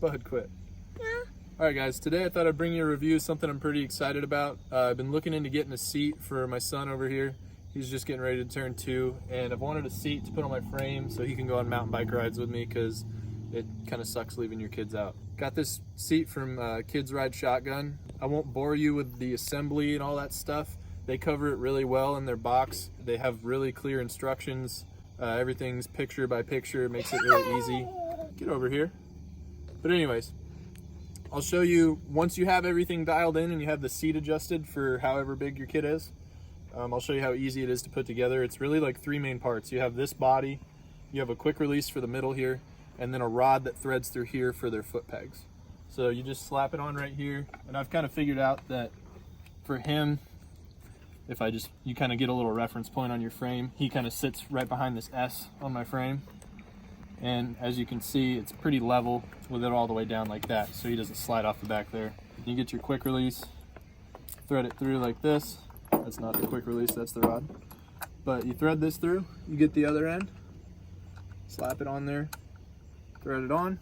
Bud quit. Yeah. Alright guys, today I thought I'd bring you a review of something I'm pretty excited about. I've been looking into getting a seat for my son over here. He's just getting ready to turn 2, and I've wanted a seat to put on my frame so he can go on mountain bike rides with me, because it kind of sucks leaving your kids out. Got this seat from Kids Ride Shotgun. I won't bore you with the assembly and all that stuff. They cover it really well in their box. They have really clear instructions. Everything's picture by picture. It makes it really easy. Get over here. But anyways, I'll show you once you have everything dialed in and you have the seat adjusted for however big your kid is. I'll show you how easy it is to put together. It's really like 3 main parts. You have this body, you have a quick release for the middle here, and then a rod that threads through here for their foot pegs. So you just slap it on right here, and I've kind of figured out that for him, if you kind of get a little reference point on your frame, he kind of sits right behind this S on my frame. And as you can see, it's pretty level with it all the way down like that, so he doesn't slide off the back there. You get your quick release, thread it through like this. That's not the quick release, that's the rod. But you thread this through, you get the other end, slap it on there, thread it on.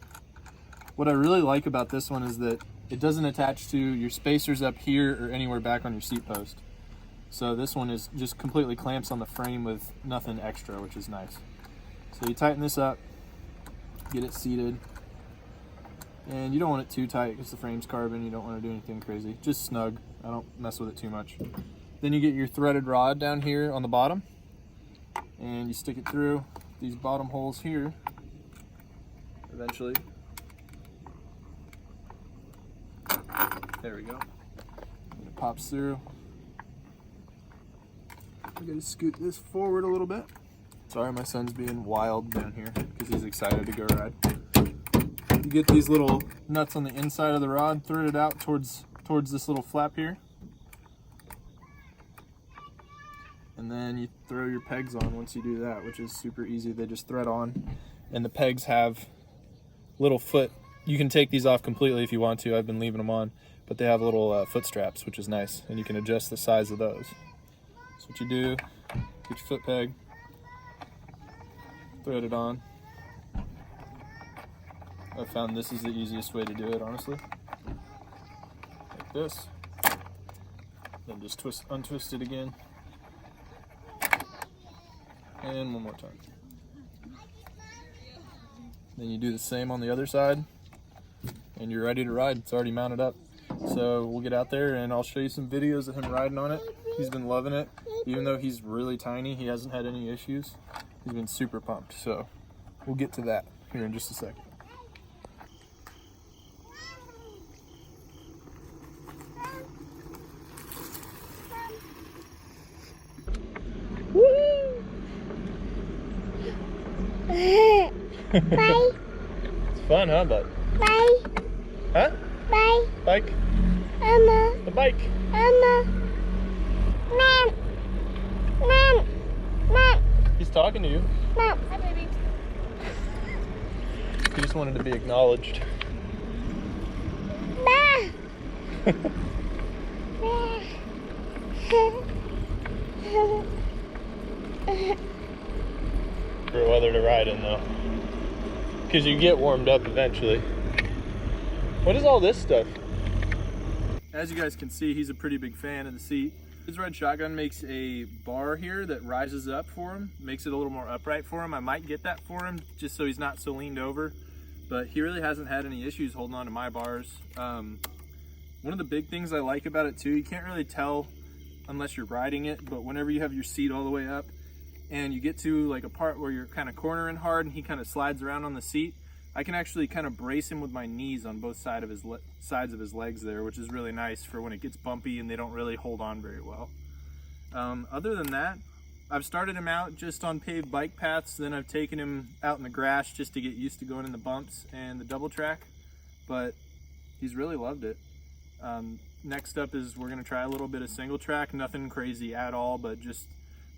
What I really like about this one is that it doesn't attach to your spacers up here or anywhere back on your seat post. So this one is just completely clamps on the frame with nothing extra, which is nice. So you tighten this up, get it seated, and you don't want it too tight because the frame's carbon. You don't want to do anything crazy, just snug. I don't mess with it too much. Then you get your threaded rod down here on the bottom, and you stick it through these bottom holes here eventually. There we go. And it pops through. I gotta scoot this forward a little bit. Sorry, my son's being wild down here because he's excited to go ride. You get these little nuts on the inside of the rod, threaded out towards this little flap here. And then you throw your pegs on once you do that, which is super easy. They just thread on, and the pegs have little foot. You can take these off completely if you want to. I've been leaving them on, but they have little foot straps, which is nice, and you can adjust the size of those. So what you do, get your foot peg, thread it on. I found this is the easiest way to do it, honestly. Like this. Then just untwist it again. And one more time. Then you do the same on the other side, and you're ready to ride. It's already mounted up. So we'll get out there and I'll show you some videos of him riding on it. He's been loving it. Even though he's really tiny, he hasn't had any issues. He's been super pumped. So we'll get to that here in just a second. Bye. It's fun, huh, bud? Bye. Huh? Bye. Bike? Mama. The bike. Mama. Mom. Mom. Mom. He's talking to you. Mom. Hi, baby. He just wanted to be acknowledged. Bah. For weather to ride in, though. Because you get warmed up eventually. What is all this stuff? As you guys can see, he's a pretty big fan of the seat. Kids Ride Shotgun makes a bar here that rises up for him, makes it a little more upright for him. I might get that for him just so he's not so leaned over, but he really hasn't had any issues holding on to my bars. One of the big things I like about it too, you can't really tell unless you're riding it, but whenever you have your seat all the way up and you get to like a part where you're kind of cornering hard and he kind of slides around on the seat, I can actually kind of brace him with my knees on both sides of his legs there, which is really nice for when it gets bumpy and they don't really hold on very well. Other than that, I've started him out just on paved bike paths, then I've taken him out in the grass just to get used to going in the bumps and the double track, but he's really loved it. Next up is we're gonna try a little bit of single track, nothing crazy at all, but just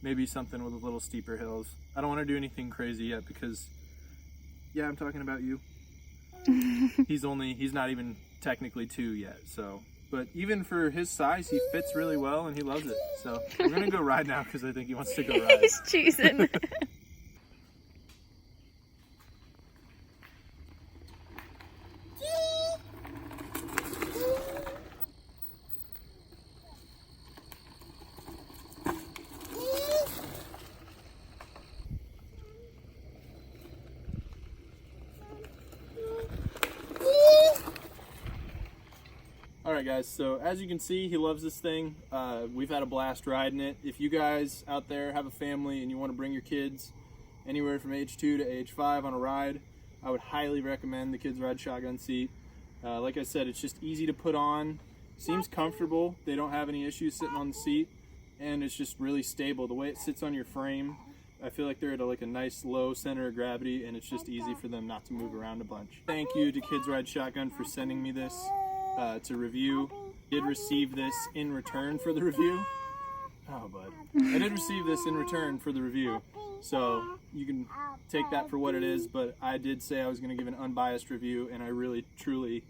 maybe something with a little steeper hills. I don't want to do anything crazy yet because, yeah, I'm talking about you. He's not even technically 2 yet, so. But even for his size, he fits really well and he loves it. So we're gonna go ride now because I think he wants to go ride. He's choosing. Alright guys, so as you can see, he loves this thing. We've had a blast riding it. If you guys out there have a family and you want to bring your kids anywhere from age 2 to age 5 on a ride, I would highly recommend the Kids Ride Shotgun seat. Like I said, it's just easy to put on, seems comfortable, they don't have any issues sitting on the seat, and it's just really stable. The way it sits on your frame, I feel like they're at a nice low center of gravity, and it's just easy for them not to move around a bunch. Thank you to Kids Ride Shotgun for sending me this to review. I did receive this in return for the review. Oh, bud. I did receive this in return for the review, so you can take that for what it is, but I did say I was going to give an unbiased review, and I really, truly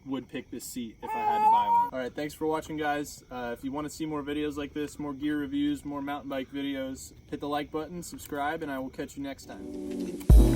would pick this seat if I had to buy one. Alright, thanks for watching, guys. If you want to see more videos like this, more gear reviews, more mountain bike videos, hit the like button, subscribe, and I will catch you next time.